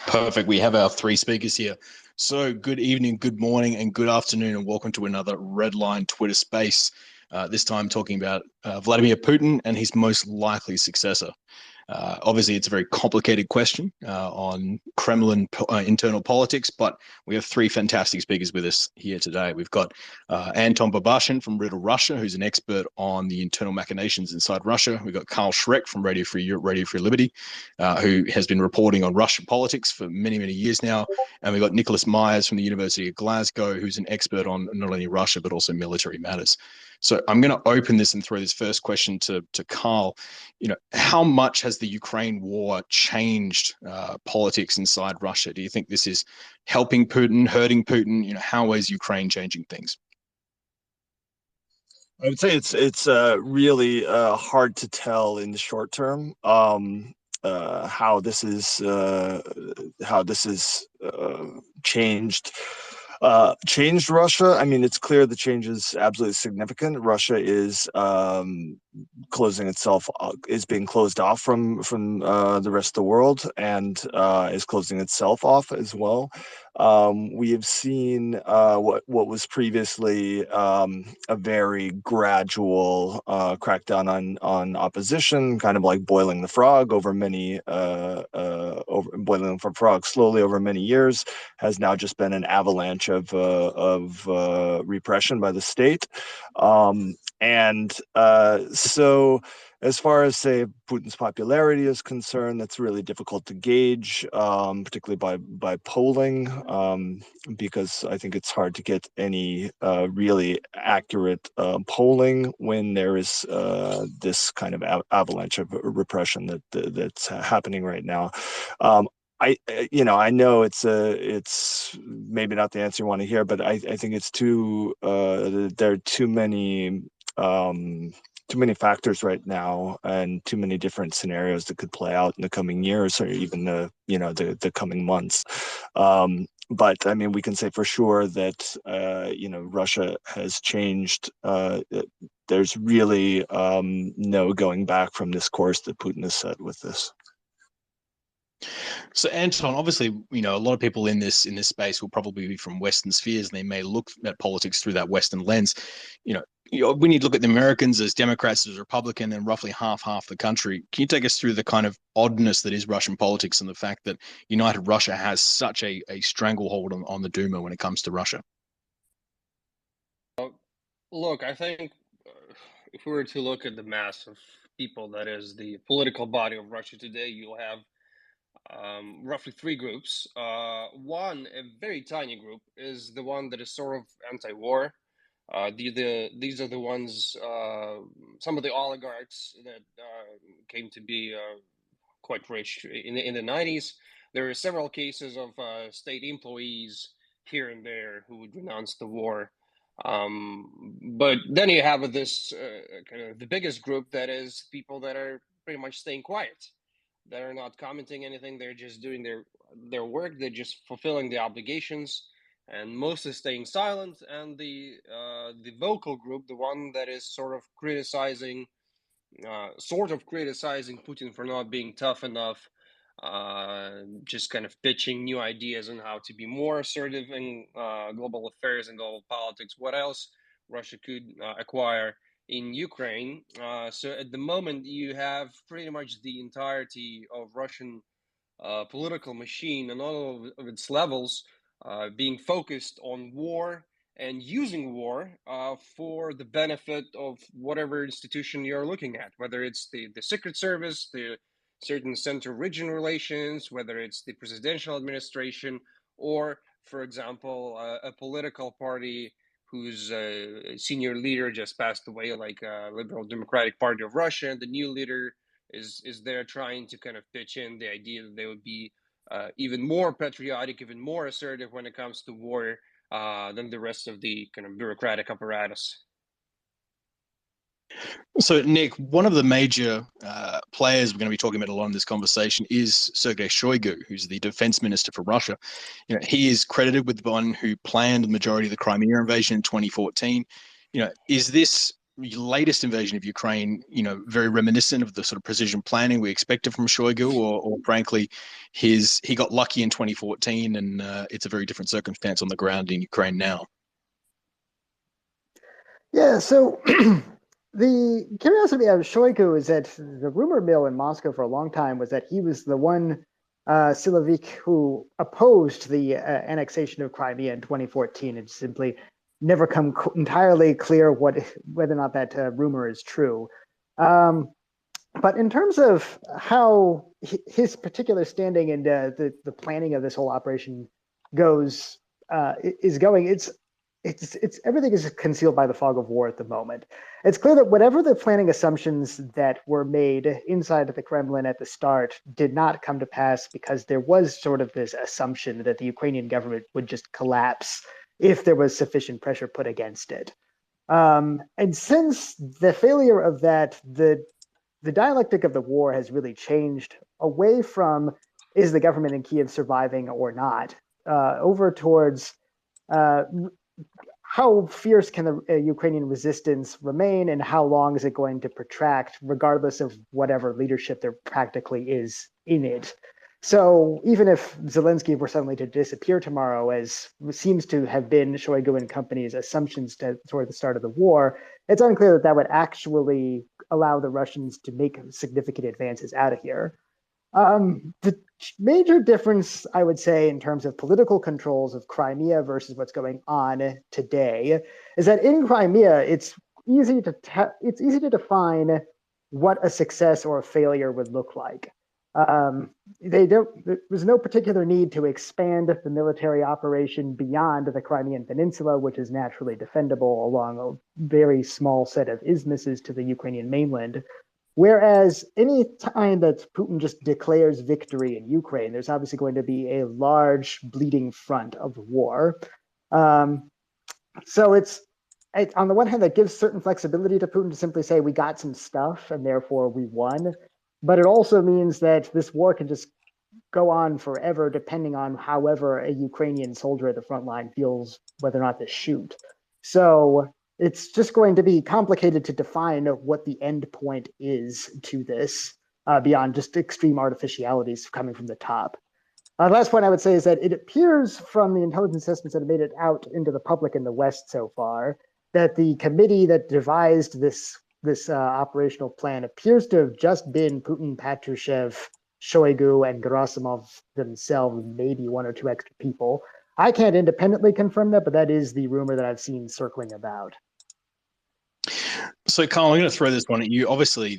Perfect. We have our three speakers here. So, good evening, good morning, and good afternoon, and welcome to another Redline Twitter Space. This time, talking about Vladimir Putin and his most likely successor. Obviously, it's a very complicated question on Kremlin internal politics, but we have three fantastic speakers with us here today. We've got Anton Barbashin from Riddle, Russia, who's an expert on the internal machinations inside Russia. We've got Schrek from Radio Free Europe, Radio Free Liberty, who has been reporting on Russian politics for many, many years now. And we've got Nicholas Myers from the University of Glasgow, who's an expert on not only Russia, but also military matters. So I'm going to open this and throw this first question to Carl. How much has the Ukraine war changed politics inside Russia? Do you think this is helping Putin, hurting Putin? How is Ukraine changing things? I would say it's really hard to tell in the short term how this is changed Russia. I mean, it's clear the change is absolutely significant. Russia is is being closed off from the rest of the world, and is closing itself off as well. We have seen what was previously a very gradual crackdown on opposition, kind of like boiling the frog over boiling the frog slowly over many years, has now just been an avalanche of repression by the state. So as far as, say, Putin's popularity is concerned, that's really difficult to gauge, particularly by polling, because I think it's hard to get any really accurate polling when there is this kind of avalanche of repression that's happening right now. I know it's maybe not the answer you want to hear, but I think it's there are too many factors right now, and too many different scenarios that could play out in the coming years, or even the coming months. But I mean, we can say for sure that Russia has changed. There's really no going back from this course that Putin has set with this. So, Anton, obviously, a lot of people in this space will probably be from Western spheres, and they may look at politics through that Western lens. We need to look at the Americans as Democrats, as Republican, and roughly half the country. Can you take us through the kind of oddness that is Russian politics, and the fact that United Russia has such a stranglehold on the Duma when it comes to Russia? Look, I think if we were to look at the mass of people that is the political body of Russia today, you'll have roughly three groups. One, a very tiny group, is the one that is sort of anti-war. These are the ones, some of the oligarchs that came to be quite rich in the 90s. There are several cases of state employees here and there who would renounce the war. But then you have this kind of the biggest group, that is people that are pretty much staying quiet. They're not commenting anything. They're just doing their work. They're just fulfilling the obligations, and mostly staying silent. And the vocal group, the one that is sort of criticizing Putin for not being tough enough, just kind of pitching new ideas on how to be more assertive in global affairs and global politics. What else Russia could acquire in Ukraine. So at the moment, you have pretty much the entirety of Russian political machine and all of its levels being focused on war and using war for the benefit of whatever institution you're looking at, whether it's the Secret Service, the certain center-region relations, whether it's the presidential administration, or, for example, a political party whose senior leader just passed away, like Liberal Democratic Party of Russia. And the new leader is there trying to kind of pitch in the idea that they would be even more patriotic, even more assertive when it comes to war than the rest of the kind of bureaucratic apparatus. So, Nick, one of the major players we're going to be talking about a lot in this conversation is Sergei Shoigu, who's the defense minister for Russia. He is credited with the one who planned the majority of the Crimea invasion in 2014. Is this latest invasion of Ukraine, very reminiscent of the sort of precision planning we expected from Shoigu, or frankly, he got lucky in 2014, and it's a very different circumstance on the ground in Ukraine now? Yeah, so the curiosity of Shoigu is that the rumor mill in Moscow for a long time was that he was the one Silovik who opposed the annexation of Crimea in 2014. It's simply never come entirely clear whether or not that rumor is true. But in terms of how his particular standing and the planning of this whole operation is going, it's everything is concealed by the fog of war at the moment. It's clear that whatever the planning assumptions that were made inside of the Kremlin at the start did not come to pass, because there was sort of this assumption that the Ukrainian government would just collapse if there was sufficient pressure put against it. And since the failure of that, the dialectic of the war has really changed away from, is the government in Kiev surviving or not, over towards how fierce can the Ukrainian resistance remain, and how long is it going to protract, regardless of whatever leadership there practically is in it. So even if Zelensky were suddenly to disappear tomorrow, as seems to have been Shoigu and company's assumptions toward the start of the war, it's unclear that that would actually allow the Russians to make significant advances out of here. The major difference, I would say, in terms of political controls of Crimea versus what's going on today, is that in Crimea, it's easy to define what a success or a failure would look like. There was no particular need to expand the military operation beyond the Crimean Peninsula, which is naturally defendable along a very small set of isthmuses to the Ukrainian mainland. Whereas any time that Putin just declares victory in Ukraine, there's obviously going to be a large bleeding front of war. So it's on the one hand, that gives certain flexibility to Putin to simply say, we got some stuff and therefore we won. But it also means that this war can just go on forever, depending on however a Ukrainian soldier at the front line feels whether or not to shoot. So it's just going to be complicated to define what the end point is to this, beyond just extreme artificialities coming from the top. The last point I would say is that it appears from the intelligence assessments that have made it out into the public in the West so far, that the committee that devised this operational plan appears to have just been Putin, Patrushev, Shoigu, and Gerasimov themselves, maybe one or two extra people. I can't independently confirm that, but that is the rumor that I've seen circling about. So, Carl, I'm going to throw this one at you. Obviously,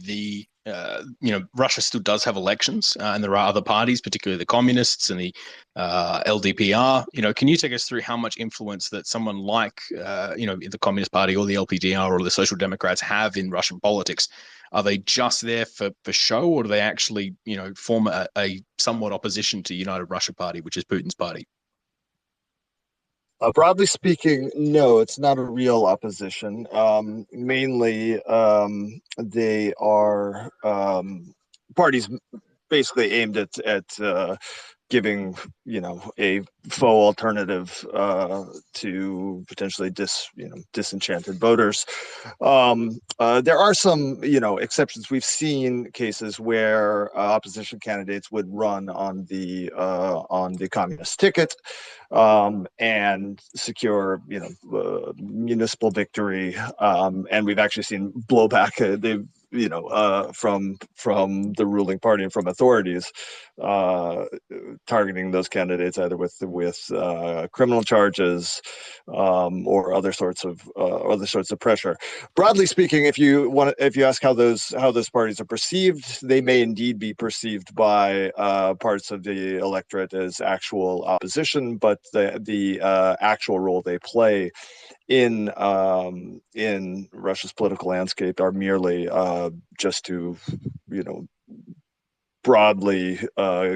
Russia still does have elections, and there are other parties, particularly the communists and the LDPR. Can you take us through how much influence that someone like, the Communist Party or the LPDR or the Social Democrats have in Russian politics? Are they just there for show, or do they actually, form a somewhat opposition to United Russia Party, which is Putin's party? Broadly speaking, no, it's not a real opposition. Mainly, they are parties basically aimed at giving, a faux alternative to potentially disenchanted voters. There are some, exceptions. We've seen cases where opposition candidates would run on the communist ticket and secure, municipal victory. And we've actually seen blowback. They've from the ruling party and from authorities targeting those candidates either with criminal charges or other sorts of pressure. Broadly speaking, if you ask how those parties are perceived, they may indeed be perceived by parts of the electorate as actual opposition, but the actual role they play in Russia's political landscape are merely just to, broadly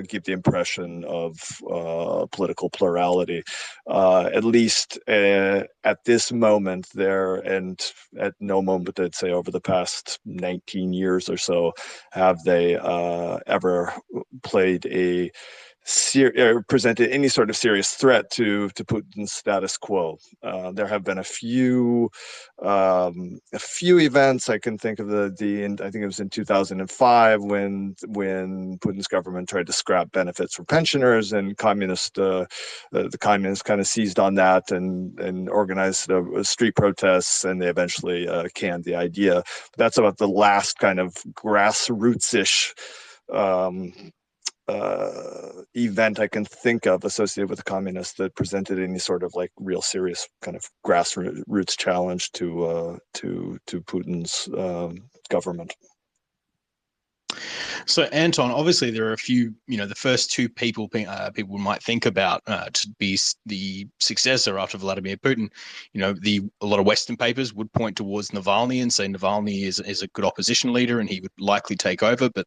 give the impression of political plurality. At least at this moment there, and at no moment, I'd say, over the past 19 years or so, have they ever played a presented any sort of serious threat to Putin's status quo. There have been a few events. I can think of I think it was in 2005 when Putin's government tried to scrap benefits for pensioners, and the communists kind of seized on that and organized street protests, and they eventually canned the idea. But that's about the last kind of grassroots-ish event I can think of associated with the communists that presented any sort of like real serious kind of grassroots challenge to Putin's government. So, Anton, obviously there are a few, the first two people people might think about to be the successor after Vladimir Putin. A lot of Western papers would point towards Navalny and say Navalny is a good opposition leader and he would likely take over. But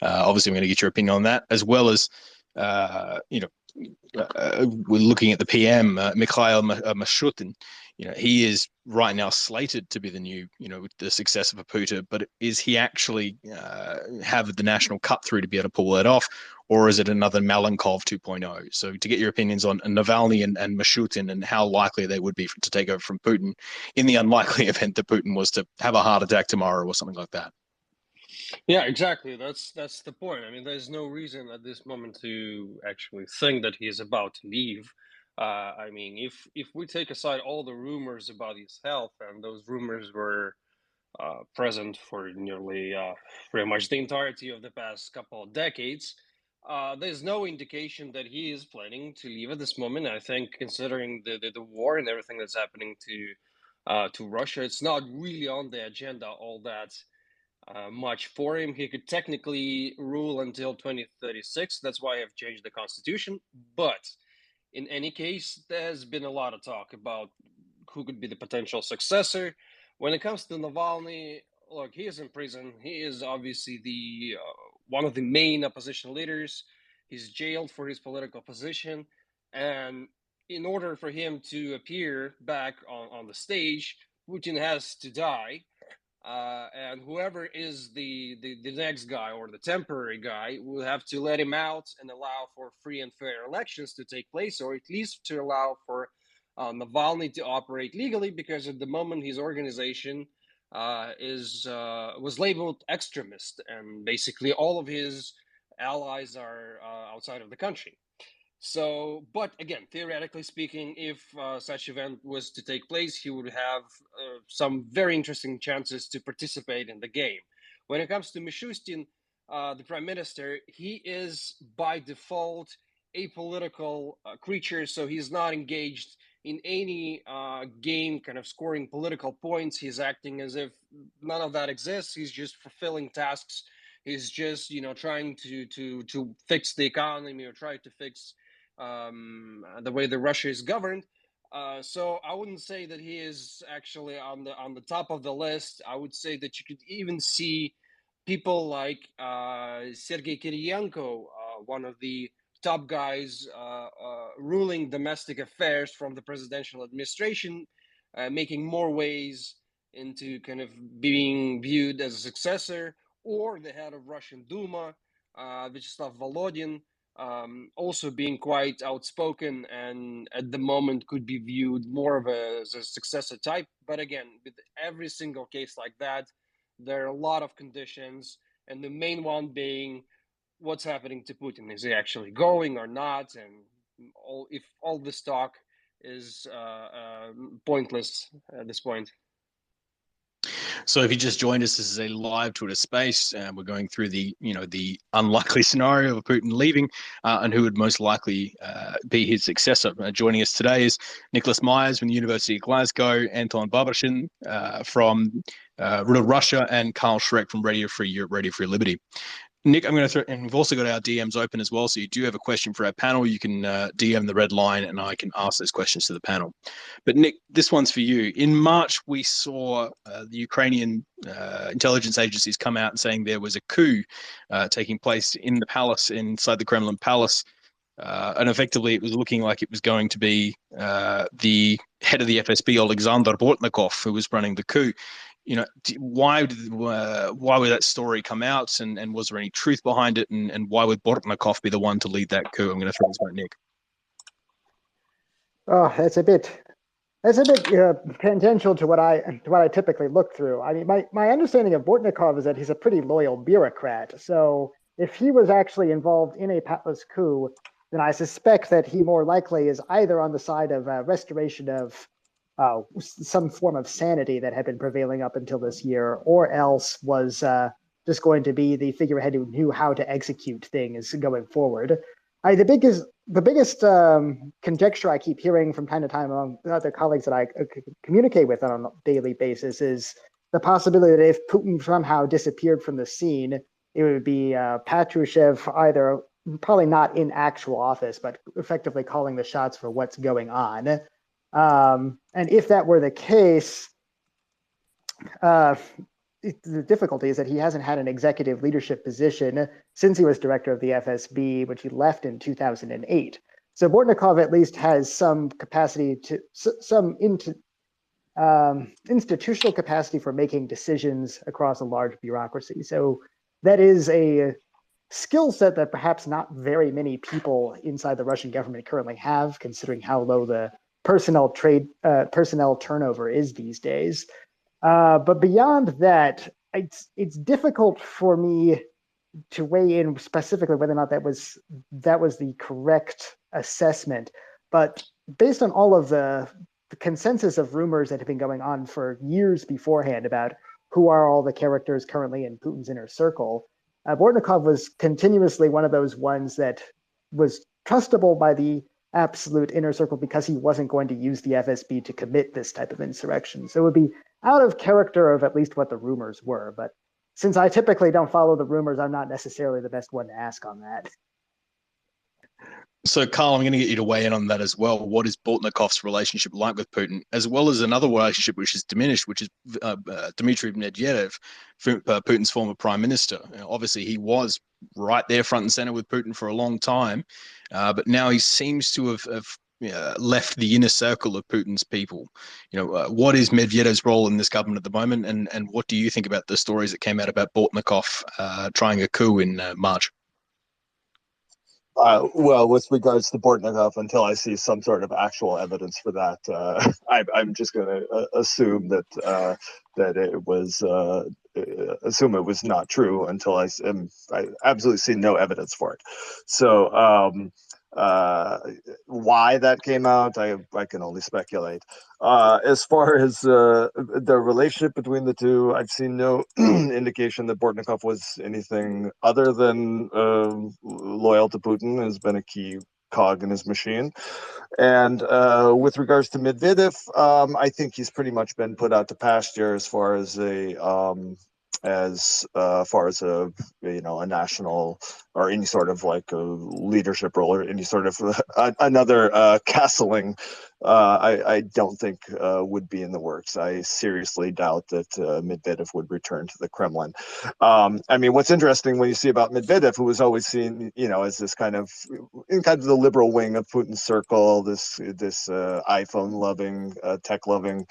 obviously, I'm going to get your opinion on that, as well as, we're looking at the PM, Mikhail Mishutin. He is right now slated to be the new, the successor for Putin, but is he actually have the national cut through to be able to pull that off, or is it another Malenkov 2.0? So to get your opinions on Navalny and Mishutin and how likely they would be to take over from Putin in the unlikely event that Putin was to have a heart attack tomorrow or something like that. Yeah, exactly. That's the point. I mean, there's no reason at this moment to actually think that he is about to leave. I mean, if we take aside all the rumors about his health, and those rumors were present for nearly pretty much the entirety of the past couple of decades, there's no indication that he is planning to leave at this moment. I think, considering the war and everything that's happening to Russia, it's not really on the agenda all that much for him. He could technically rule until 2036. That's why I've changed the constitution. But in any case, there's been a lot of talk about who could be the potential successor. When it comes to Navalny, look, he is in prison. He is obviously the one of the main opposition leaders. He's jailed for his political position. And in order for him to appear back on the stage, Putin has to die. And whoever is the next guy or the temporary guy will have to let him out and allow for free and fair elections to take place, or at least to allow for Navalny to operate legally, because at the moment his organization was labeled extremist, and basically all of his allies are outside of the country. So, but again, theoretically speaking, if such event was to take place, he would have some very interesting chances to participate in the game. When it comes to Mishustin, the prime minister, he is by default a political creature, so he's not engaged in any game kind of scoring political points. He's acting as if none of that exists. He's just fulfilling tasks. He's just, trying to fix the economy or try to fix the way that Russia is governed. So I wouldn't say that he is actually on the top of the list. I would say that you could even see people like Sergei Kiriyenko, one of the top guys ruling domestic affairs from the presidential administration, making more ways into kind of being viewed as a successor, or the head of Russian Duma, Vyacheslav Volodin, also being quite outspoken and at the moment could be viewed more of as a successor type. But again, with every single case like that, there are a lot of conditions, and the main one being what's happening to Putin. Is he actually going or not? And if all this talk is pointless at this point. So if you just joined us, this is a live Twitter space. We're going through the unlikely scenario of Putin leaving and who would most likely be his successor. Joining us today is Nicholas Myers from the University of Glasgow, Anton Barbashin from Riddle, Russia, and Carl Schrek from Radio Free Europe, Radio Free Liberty. Nick, I'm going to throw, and we've also got our DMs open as well. So you do have a question for our panel, you can DM the red line and I can ask those questions to the panel. But Nick, this one's for you. In March, we saw the Ukrainian intelligence agencies come out and saying there was a coup taking place in the palace, inside the Kremlin palace. And effectively, it was looking like it was going to be the head of the FSB, Alexander Bortnikov, who was running the coup. Why would that story come out, and was there any truth behind it, and why would Bortnikov be the one to lead that coup? I'm going to throw this back, Nick. Oh, that's a bit tangential to what I typically look through. I mean, my understanding of Bortnikov is that he's a pretty loyal bureaucrat. So if he was actually involved in a Patlas coup, then I suspect that he more likely is either on the side of restoration of some form of sanity that had been prevailing up until this year, or else was just going to be the figurehead who knew how to execute things going forward. The biggest conjecture I keep hearing from time to time among other colleagues that I communicate with on a daily basis is the possibility that if Putin somehow disappeared from the scene, it would be Patrushev either probably not in actual office, but effectively calling the shots for what's going on. And if that were the case, the difficulty is that he hasn't had an executive leadership position since he was director of the FSB, which he left in 2008. So Bortnikov at least has some capacity to institutional capacity for making decisions across a large bureaucracy. So that is a skill set that perhaps not very many people inside the Russian government currently have, considering how low the personnel turnover is these days. But beyond that, it's difficult for me to weigh in specifically whether or not that was the correct assessment. But based on all of the consensus of rumors that have been going on for years beforehand about who are all the characters currently in Putin's inner circle, Bortnikov was continuously one of those ones that was trustable by the absolute inner circle because he wasn't going to use the FSB to commit this type of insurrection. So it would be out of character of at least what the rumors were. But since I typically don't follow the rumors, I'm not necessarily the best one to ask on that. So, Carl, I'm going to get you to weigh in on that as well. What is Bortnikov's relationship like with Putin, as well as another relationship which is diminished, which is Dmitry Medvedev, Putin's former prime minister. Obviously, he was right there front and center with Putin for a long time, but now he seems to have left the inner circle of Putin's people. What is Medvedev's role in this government at the moment, and what do you think about the stories that came out about Bortnikov trying a coup in March? Well, with regards to Bortnikov, until I see some sort of actual evidence for that, I'm just going to assume that it was assume it was not true until I absolutely see no evidence for it. So why that came out, I can only speculate. As far as the relationship between the two, I've seen no indication that Bortnikov was anything other than loyal to Putin, has been a key cog in his machine. And with regards to Medvedev, I think he's pretty much been put out to pasture as far as a national or any sort of like a leadership role or any sort of another castling. I don't think would be in the works. I seriously doubt that Medvedev would return to the Kremlin. I mean, what's interesting when you see about Medvedev, who was always seen, as this kind of the liberal wing of Putin's circle, this iPhone loving, tech loving,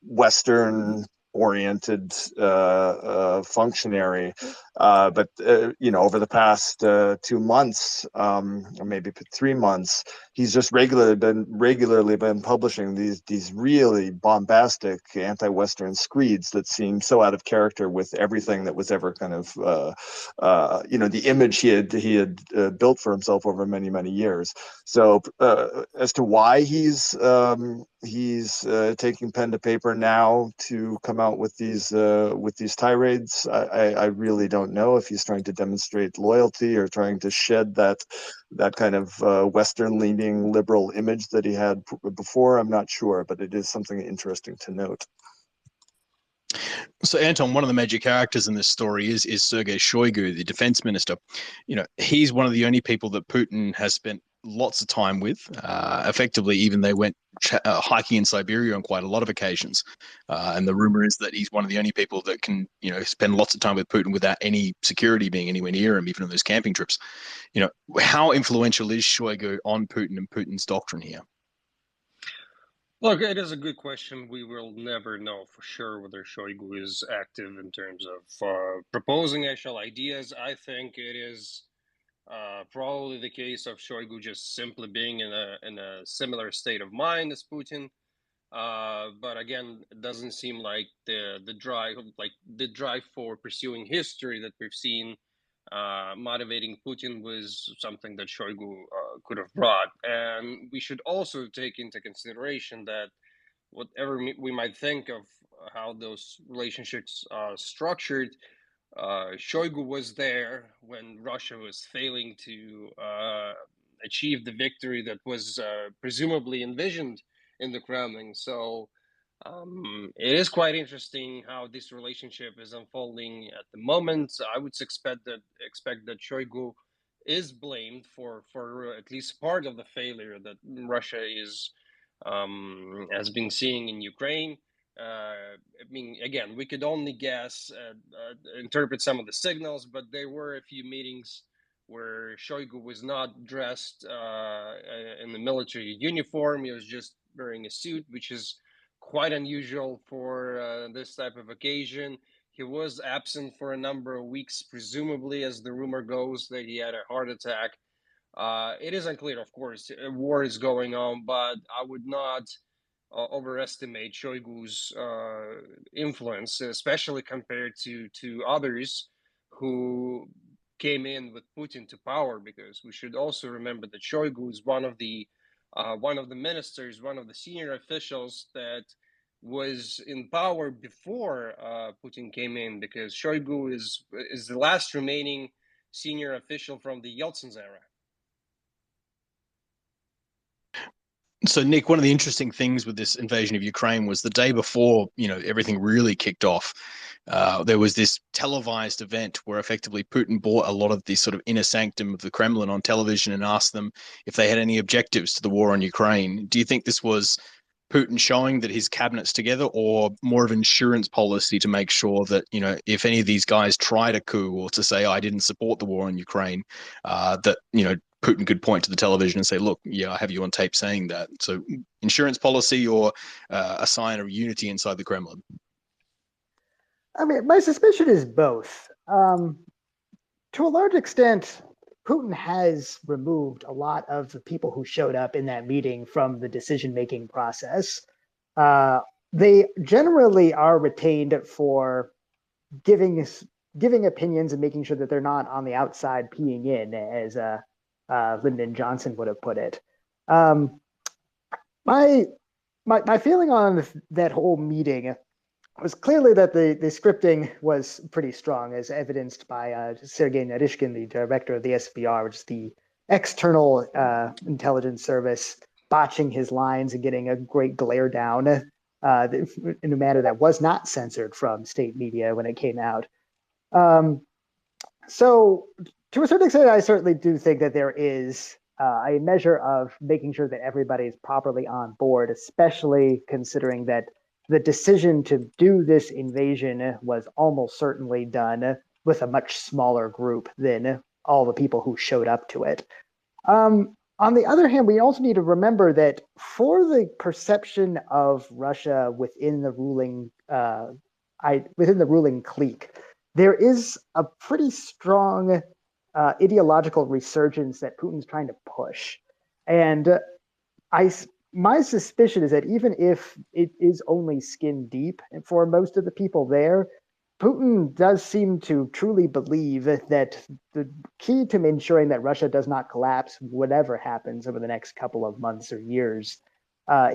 Western oriented functionary, but over the past 2 months, or maybe 3 months, he's just regularly been publishing these really bombastic anti-Western screeds that seem so out of character with everything that was ever kind of the image he had built for himself over many years. So as to why he's taking pen to paper now to come out with these tirades, I really don't know if he's trying to demonstrate loyalty or trying to shed that kind of Western-leaning liberal image that he had before. I'm not sure, but it is something interesting to note. So, Anton, one of the major characters in this story is Sergei Shoigu, the defense minister. He's one of the only people that Putin has spent lots of time with. Effectively, even they went hiking in Siberia on quite a lot of occasions. And the rumor is that he's one of the only people that can, spend lots of time with Putin without any security being anywhere near him, even on those camping trips. How influential is Shoigu on Putin and Putin's doctrine here? Look, it is a good question. We will never know for sure whether Shoigu is active in terms of proposing actual ideas. I think it is probably the case of Shoigu just simply being in a similar state of mind as Putin. But again, it doesn't seem like the drive for pursuing history that we've seen motivating Putin was something that Shoigu could have brought. And we should also take into consideration that whatever we might think of how those relationships are structured, Shoigu was there when Russia was failing to achieve the victory that was presumably envisioned in the Kremlin. So it is quite interesting how this relationship is unfolding at the moment. I would expect that Shoigu is blamed for at least part of the failure that Russia is has been seeing in Ukraine. I mean, again, we could only guess, interpret some of the signals, but there were a few meetings where Shoigu was not dressed in the military uniform. He was just wearing a suit, which is quite unusual for this type of occasion. He was absent for a number of weeks, presumably, as the rumor goes, that he had a heart attack. It is unclear, of course. A war is going on, but I would not overestimate Shoigu's influence, especially compared to others who came in with Putin to power. Because we should also remember that Shoigu is one of the ministers, one of the senior officials that was in power before Putin came in. Because Shoigu is the last remaining senior official from the Yeltsin's era. So, Nick, one of the interesting things with this invasion of Ukraine was the day before, everything really kicked off. There was this televised event where effectively Putin brought a lot of the sort of inner sanctum of the Kremlin on television and asked them if they had any objectives to the war on Ukraine. Do you think this was Putin showing that his cabinet's together, or more of insurance policy to make sure that, if any of these guys tried a coup or to say, I didn't support the war on Ukraine, that, Putin could point to the television and say, look, yeah, I have you on tape saying that. So insurance policy or a sign of unity inside the Kremlin? I mean, my suspicion is both. To a large extent, Putin has removed a lot of the people who showed up in that meeting from the decision-making process. They generally are retained for giving opinions and making sure that they're not on the outside peeing in, as Lyndon Johnson would have put it. My feeling on that whole meeting was clearly that the scripting was pretty strong, as evidenced by Sergei Narishkin, the director of the SVR, which is the external intelligence service, botching his lines and getting a great glare down in a manner that was not censored from state media when it came out. So to a certain extent, I certainly do think that there is a measure of making sure that everybody is properly on board, especially considering that the decision to do this invasion was almost certainly done with a much smaller group than all the people who showed up to it. On the other hand, we also need to remember that for the perception of Russia within the ruling clique, there is a pretty strong ideological resurgence that Putin's trying to push. And my suspicion is that even if it is only skin deep for most of the people there, Putin does seem to truly believe that the key to ensuring that Russia does not collapse, whatever happens over the next couple of months or years,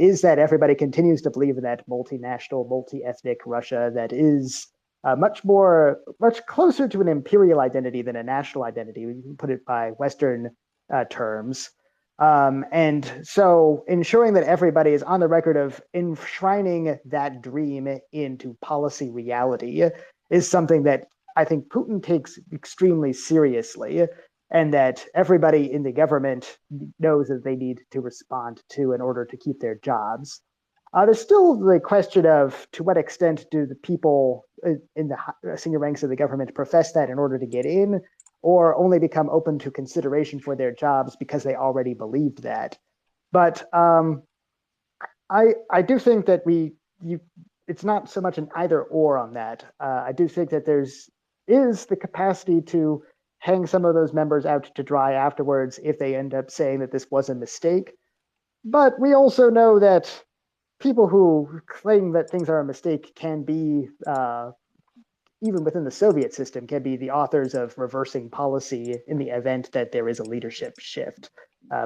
is that everybody continues to believe in that multinational, multi-ethnic Russia that is much closer to an imperial identity than a national identity. We can put it by Western terms. And so ensuring that everybody is on the record of enshrining that dream into policy reality is something that I think Putin takes extremely seriously, and that everybody in the government knows that they need to respond to in order to keep their jobs. There's still the question of to what extent do the people in the senior ranks of the government profess that in order to get in, or only become open to consideration for their jobs because they already believed that. But I do think that it's not so much an either or on that. I do think that is the capacity to hang some of those members out to dry afterwards if they end up saying that this was a mistake. But we also know that people who claim that things are a mistake can be, even within the Soviet system, can be the authors of reversing policy in the event that there is a leadership shift.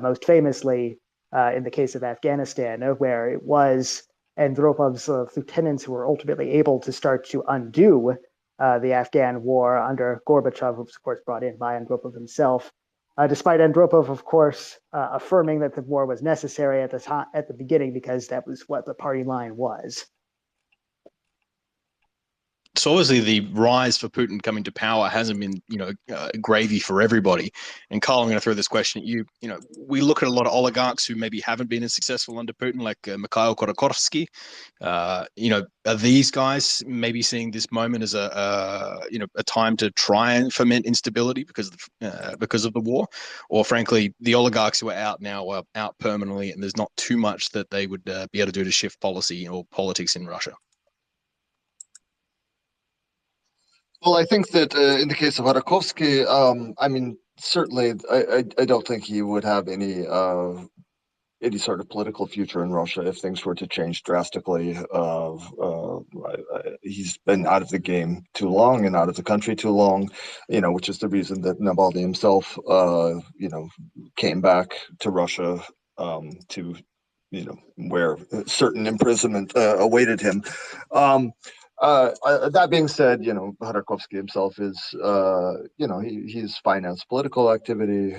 Most famously, in the case of Afghanistan, where it was Andropov's lieutenants who were ultimately able to start to undo the Afghan war under Gorbachev, who was, of course, brought in by Andropov himself. Despite Andropov, of course, affirming that the war was necessary at the beginning because that was what the party line was. So obviously the rise for Putin coming to power hasn't been, gravy for everybody. And Carl, I'm going to throw this question at you. We look at a lot of oligarchs who maybe haven't been as successful under Putin, like Mikhail Khodorkovsky. Are these guys maybe seeing this moment as a time to try and foment instability because of the war, or frankly, the oligarchs who are out now are out permanently, and there's not too much that they would be able to do to shift policy or politics in Russia? Well, I think that in the case of Khodorkovsky, I mean, certainly, I don't think he would have any sort of political future in Russia if things were to change drastically. He's been out of the game too long and out of the country too long, which is the reason that Navalny himself, came back to Russia to, where certain imprisonment awaited him. That being said, Khodorkovsky himself is, he's financed political activity.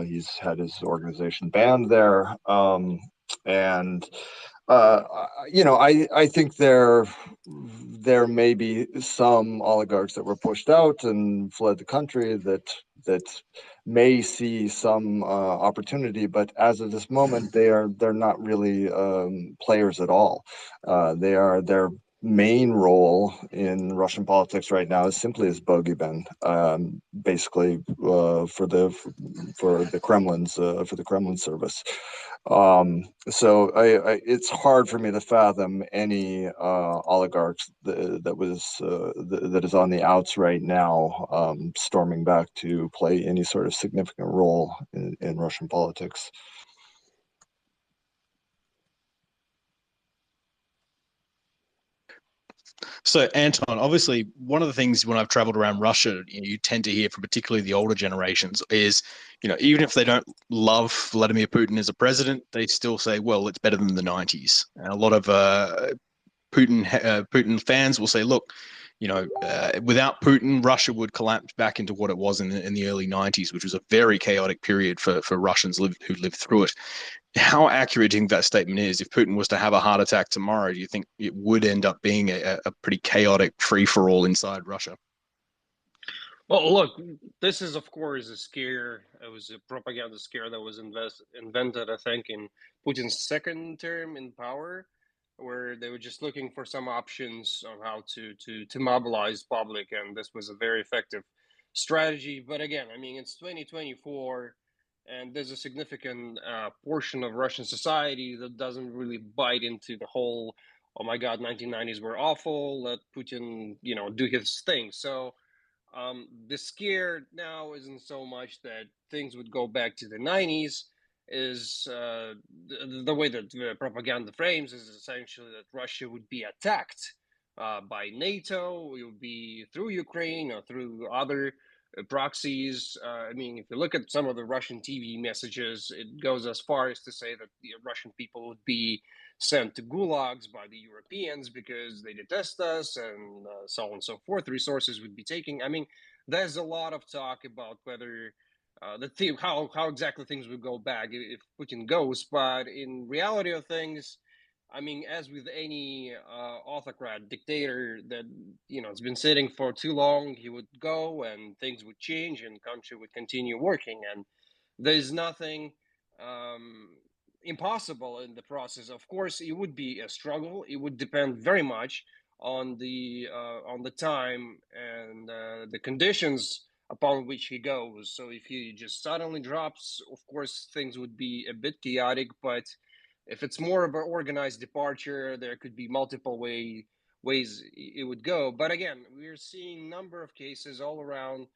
He's had his organization banned there. And I think there may be some oligarchs that were pushed out and fled the country that may see some opportunity, but as of this moment, they're not really players at all. Their main role in Russian politics right now is simply as bogeymen, basically for the Kremlin service. So it's hard for me to fathom any oligarchs that is on the outs right now, storming back to play any sort of significant role in Russian politics. So, Anton, obviously, one of the things when I've traveled around Russia, you tend to hear from particularly the older generations is, even if they don't love Vladimir Putin as a president, they still say, well, it's better than the 90s. And a lot of Putin fans will say, look, without Putin, Russia would collapse back into what it was in the early 90s, which was a very chaotic period for Russians who lived through it. How accurate do you think that statement is? If Putin was to have a heart attack tomorrow, do you think it would end up being a pretty chaotic free-for-all inside Russia? Well, look, this is, of course, a scare. It was a propaganda scare that was invented, I think, in Putin's second term in power, where they were just looking for some options on how to mobilize public, and this was a very effective strategy. But again, I mean, it's 2024, and there's a significant portion of Russian society that doesn't really bite into the whole, oh my God, 1990s were awful, let Putin, do his thing. So the scare now isn't so much that things would go back to the 90s, is the way that the propaganda frames is essentially that Russia would be attacked by NATO, it would be through Ukraine or through other proxies. I mean, if you look at some of the Russian TV messages, it goes as far as to say that the Russian people would be sent to gulags by the Europeans because they detest us, and so on and so forth. Resources would be taken. I mean, there's a lot of talk about whether how exactly things would go back if Putin goes, but in reality of things, I mean, as with any autocrat dictator that it's been sitting for too long, he would go and things would change and country would continue working, and there's nothing impossible in the process. Of course, it would be a struggle. It would depend very much on the time and the conditions upon which he goes. So if he just suddenly drops, of course, things would be a bit chaotic, but If it's more of an organized departure, there could be multiple ways it would go. But again, we're seeing a number of cases all around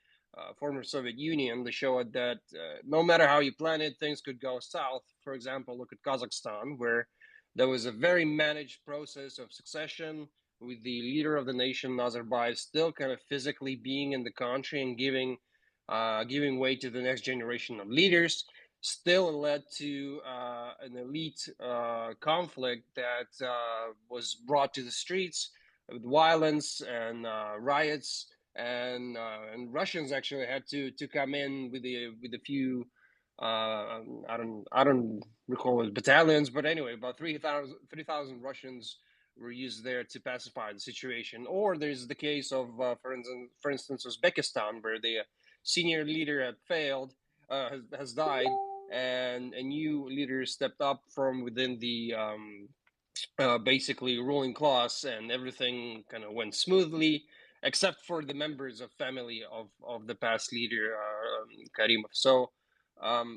former Soviet Union that show that no matter how you plan it, things could go south. For example, look at Kazakhstan, where there was a very managed process of succession with the leader of the nation, Nazarbayev, still kind of physically being in the country and giving way to the next generation of leaders. Still led to an elite conflict that was brought to the streets with violence and riots, and Russians actually had to come in with a few I don't recall it battalions, but anyway, about 3,000 Russians were used there to pacify the situation. Or there's the case of for instance Uzbekistan, where the senior leader had failed, has died, and a new leader stepped up from within the basically ruling class, and everything kind of went smoothly, except for the members of family of the past leader, Karimov. So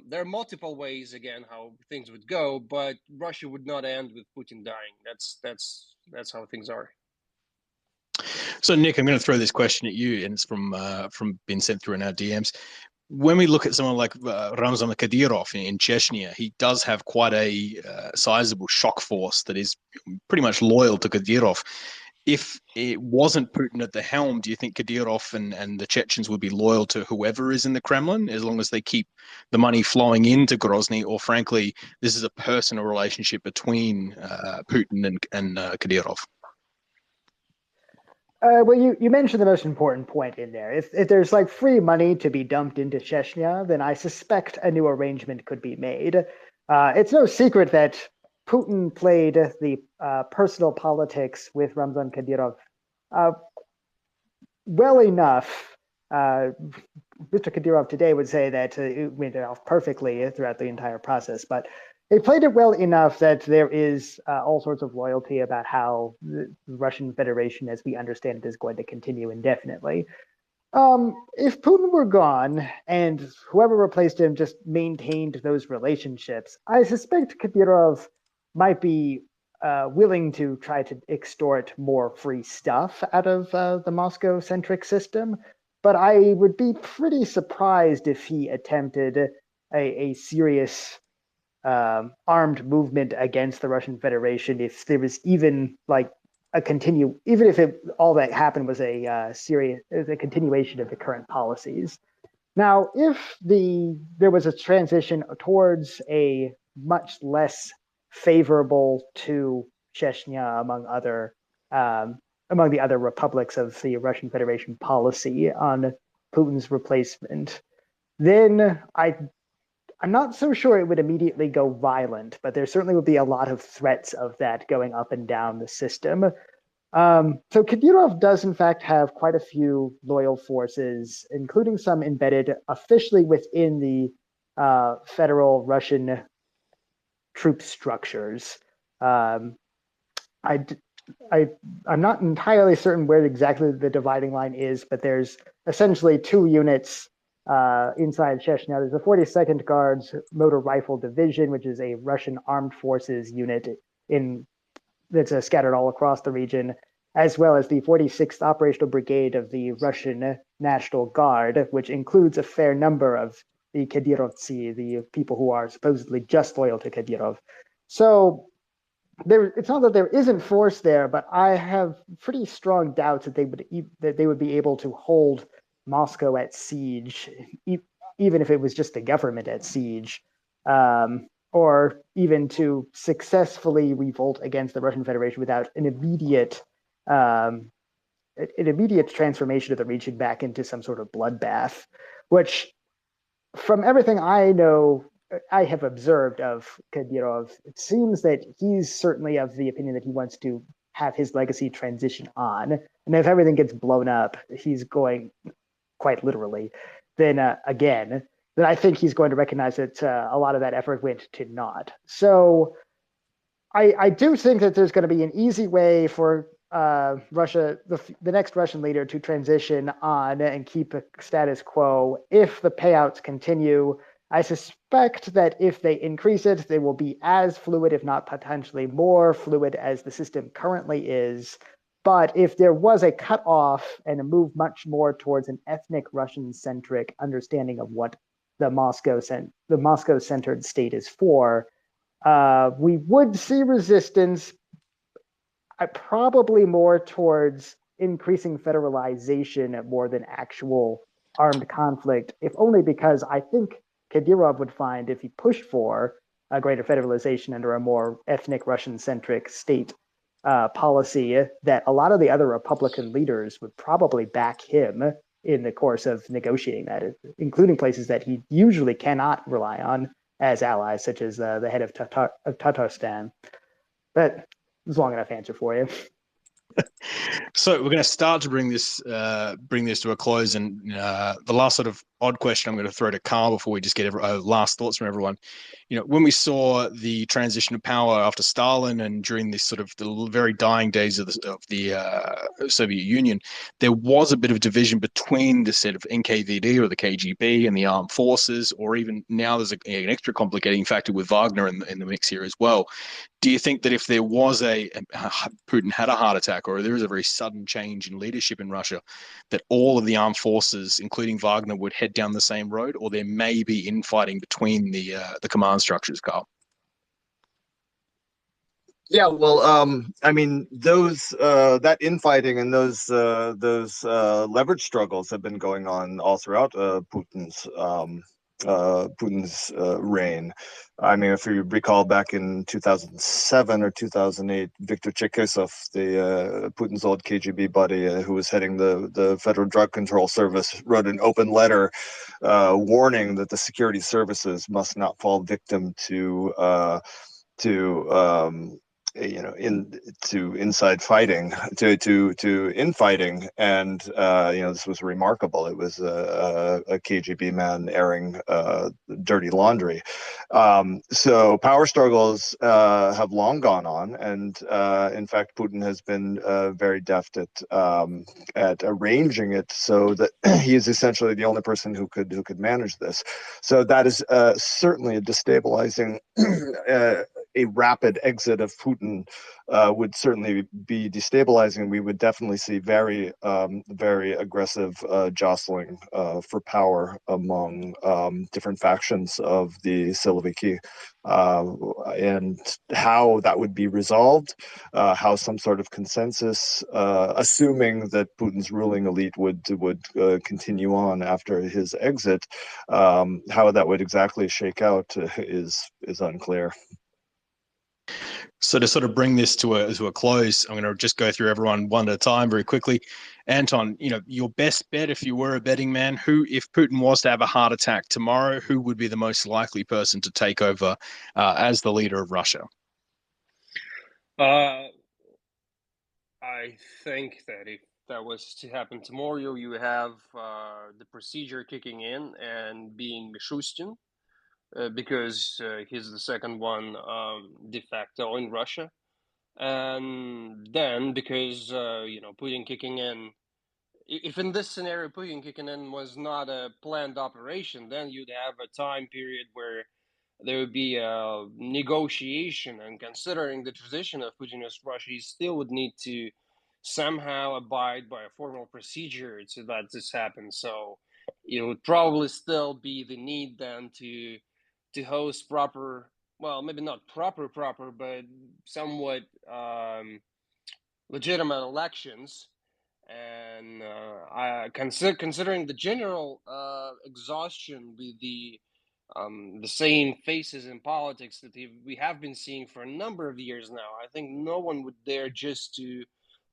there are multiple ways, again, how things would go, but Russia would not end with Putin dying. That's how things are. So, Nick, I'm going to throw this question at you, and it's from being sent through in our DMs. When we look at someone like Ramzan Kadyrov in Chechnya, he does have quite a sizable shock force that is pretty much loyal to Kadyrov. If it wasn't Putin at the helm, do you think Kadyrov and the Chechens would be loyal to whoever is in the Kremlin, as long as they keep the money flowing into Grozny? Or frankly, this is a personal relationship between Putin and Kadyrov? Well, you mentioned the most important point in there. If there's like free money to be dumped into Chechnya, then I suspect a new arrangement could be made. It's no secret that Putin played the personal politics with Ramzan Kadyrov well enough. Mr. Kadyrov today would say that it went off perfectly throughout the entire process, but they played it well enough that there is all sorts of loyalty about how the Russian Federation, as we understand it, is going to continue indefinitely. If Putin were gone and whoever replaced him just maintained those relationships, I suspect Kadyrov might be willing to try to extort more free stuff out of the Moscow-centric system. But I would be pretty surprised if he attempted a serious armed movement against the Russian Federation, if there was even like even if all that happened was a continuation of the current policies. Now, if there was a transition towards a much less favorable to Chechnya among the other republics of the Russian Federation policy on Putin's replacement, then I'm not so sure it would immediately go violent, but there certainly would be a lot of threats of that going up and down the system. So Kadyrov does, in fact, have quite a few loyal forces, including some embedded officially within the federal Russian troop structures. I'm not entirely certain where exactly the dividing line is, but there's essentially two units inside Chechnya. There's the 42nd Guards Motor Rifle Division, which is a Russian armed forces unit that's scattered all across the region, as well as the 46th Operational Brigade of the Russian National Guard, which includes a fair number of the Kadyrovtsi, the people who are supposedly just loyal to Kadyrov. So it's not that there isn't force there, but I have pretty strong doubts that they would be able to hold Moscow at siege, even if it was just the government at siege, or even to successfully revolt against the Russian Federation without an immediate transformation of the region back into some sort of bloodbath, which, from everything I know, I have observed of Kadyrov, it seems that he's certainly of the opinion that he wants to have his legacy transition on. And if everything gets blown up, he's going, quite literally, then I think he's going to recognize that a lot of that effort went to naught. So I do think that there's going to be an easy way for Russia, the next Russian leader, to transition on and keep a status quo if the payouts continue I suspect that if they increase it, they will be as fluid, if not potentially more fluid, as the system currently is. But if there was a cutoff and a move much more towards an ethnic Russian-centric understanding of what the Moscow-centered state is for, we would see resistance, probably more towards increasing federalization more than actual armed conflict, if only because I think Kadyrov would find if he pushed for a greater federalization under a more ethnic Russian-centric state policy, that a lot of the other Republican leaders would probably back him in the course of negotiating that, including places that he usually cannot rely on as allies, such as the head of Tatarstan. But it's a long enough answer for you. So we're going to start to bring this to a close, and the last sort of odd question I'm going to throw to Carl before we just get last thoughts from everyone. You know, when we saw the transition of power after Stalin and during this sort of the very dying days of the Soviet Union, there was a bit of division between the set of NKVD or the KGB and the armed forces, or even now there's an extra complicating factor with Wagner in the mix here as well. Do you think that if there was Putin had a heart attack, or there is a very sudden change in leadership in Russia, that all of the armed forces, including Wagner, would head down the same road, or there may be infighting between the command structures, Carl? Yeah, well, I mean, those that infighting and those leverage struggles have been going on all throughout Putin's reign. I mean, if you recall back in 2007 or 2008, Viktor Cherkesov, Putin's old KGB buddy, who was heading the Federal Drug Control Service, wrote an open letter warning that the security services must not fall victim to inside fighting, to infighting, and this was remarkable. It was a KGB man airing dirty laundry. So power struggles have long gone on, and in fact, Putin has been very deft at arranging it so that he is essentially the only person who could manage this. So that is certainly a destabilizing. A rapid exit of Putin would certainly be destabilizing. We would definitely see very aggressive jostling for power among different factions of the Siloviki, and how that would be resolved, how some sort of consensus, assuming that Putin's ruling elite would continue on after his exit, how that would exactly shake out is unclear. So to sort of bring this to a close, I'm going to just go through everyone one at a time very quickly. Anton, your best bet, if you were a betting man, if Putin was to have a heart attack tomorrow, who would be the most likely person to take over as the leader of Russia? I think that if that was to happen tomorrow, you have the procedure kicking in and being Mishustin. Because he's the second one de facto in Russia, and then because Putin kicking in. If in this scenario Putin kicking in was not a planned operation, then you'd have a time period where there would be a negotiation, and considering the tradition of Putinist Russia, he still would need to somehow abide by a formal procedure so that this happens. So it would probably still be the need then to host proper, well, maybe not proper, but somewhat legitimate elections. And considering the general exhaustion with the same faces in politics that we have been seeing for a number of years now, I think no one would dare just to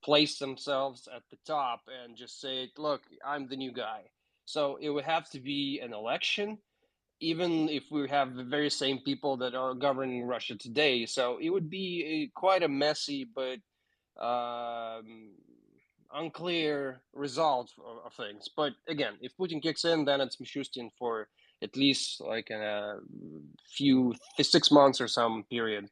place themselves at the top and just say, look, I'm the new guy. So it would have to be an election, even if we have the very same people that are governing Russia today. So it would be quite a messy but unclear result of things. But again, if Putin kicks in, then it's Mishustin for at least like a few 6 months or some period.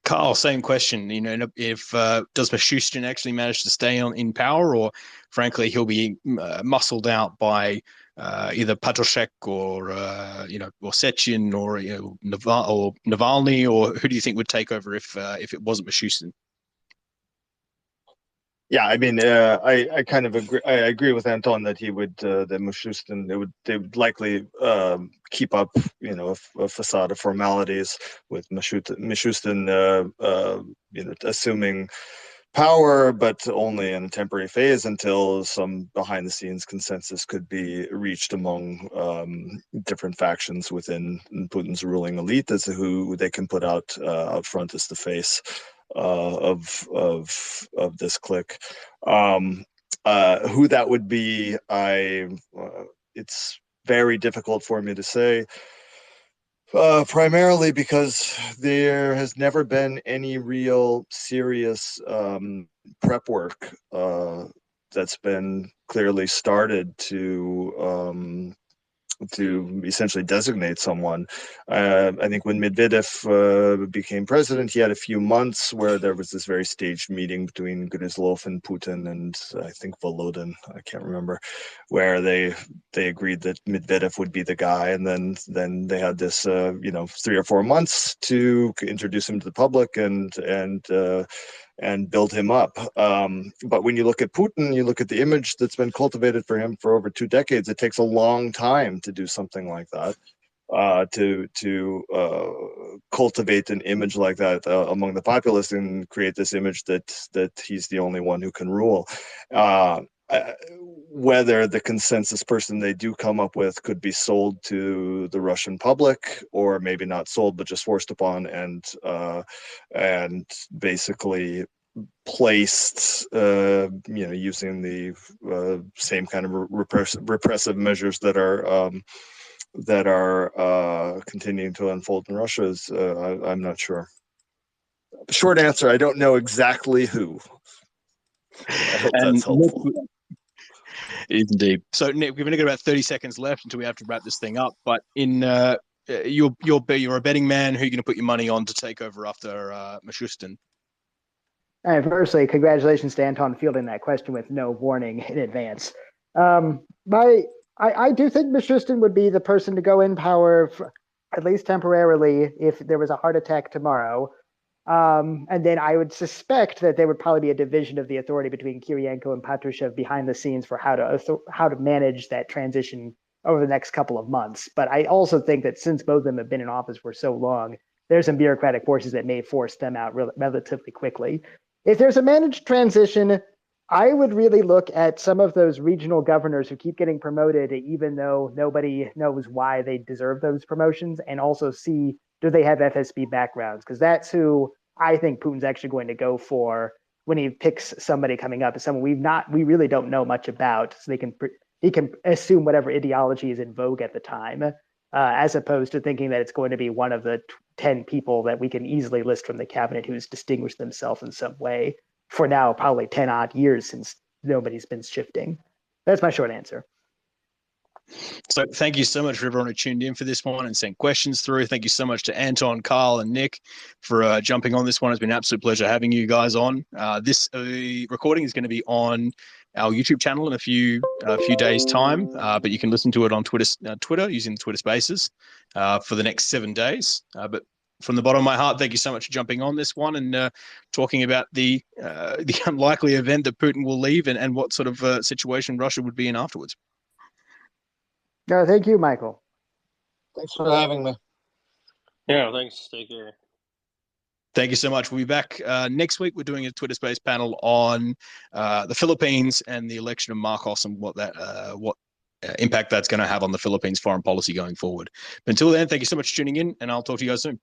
Carl, same question. If does Mishustin actually manage to stay in power, or frankly he'll be muscled out by either Patrushev or or Sechin or Navalny, or who do you think would take over if it wasn't Mishustin? Yeah, I mean, I kind of agree. I agree with Anton that he would, that Mishustin, they would likely keep up, a facade of formalities with Mishustin, assuming power, but only in a temporary phase until some behind-the-scenes consensus could be reached among different factions within Putin's ruling elite as to who they can put out front as the face of this clique. Who that would be, it's very difficult for me to say. Primarily because there has never been any real serious prep work that's been clearly started to essentially designate someone. I think when Medvedev became president, he had a few months where there was this very staged meeting between Gryzlov and Putin and I think Volodin, I can't remember, where they agreed that Medvedev would be the guy, and then they had this 3 or 4 months to introduce him to the public and build him up. But when you look at Putin, you look at the image that's been cultivated for him for over 2 decades, it takes a long time to do something like that, to cultivate an image like that among the populace and create this image that he's the only one who can rule. Whether the consensus person they do come up with could be sold to the Russian public, or maybe not sold, but just forced upon and basically placed, using the same kind of repressive measures that are continuing to unfold in Russia is, I'm not sure. Short answer, I don't know exactly who. I hope that's helpful. Indeed. So, Nick, we've only got about 30 seconds left until we have to wrap this thing up. But you're a betting man. Who are you going to put your money on to take over after Mishustin? All right, firstly, congratulations to Anton fielding that question with no warning in advance. I do think Mishustin would be the person to go in power, at least temporarily, if there was a heart attack tomorrow. And then I would suspect that there would probably be a division of the authority between Kirienko and Patrushev behind the scenes for how to manage that transition over the next couple of months. But I also think that since both of them have been in office for so long, there's some bureaucratic forces that may force them out relatively quickly. If there's a managed transition, I would really look at some of those regional governors who keep getting promoted, even though nobody knows why they deserve those promotions, and also see, do they have FSB backgrounds? Because that's who I think Putin's actually going to go for when he picks somebody coming up, is someone we really don't know much about, so he can assume whatever ideology is in vogue at the time, as opposed to thinking that it's going to be one of the 10 people that we can easily list from the cabinet who's distinguished themselves in some way for now probably 10 odd years since nobody's been shifting. That's my short answer. So thank you so much for everyone who tuned in for this one and sent questions through. Thank you so much to Anton, Carl, and Nick for jumping on this one. It's been an absolute pleasure having you guys on. This recording is going to be on our YouTube channel in a few days' time, but you can listen to it on Twitter using Twitter Spaces for the next 7 days. But from the bottom of my heart, thank you so much for jumping on this one and talking about the unlikely event that Putin will leave and what sort of situation Russia would be in afterwards. No, thank you, Michael. Thanks for having me. Yeah, thanks. Take care. Thank you so much. We'll be back next week. We're doing a Twitter Space panel on the Philippines and the election of Marcos and what impact that's going to have on the Philippines' foreign policy going forward. But until then, thank you so much for tuning in, and I'll talk to you guys soon.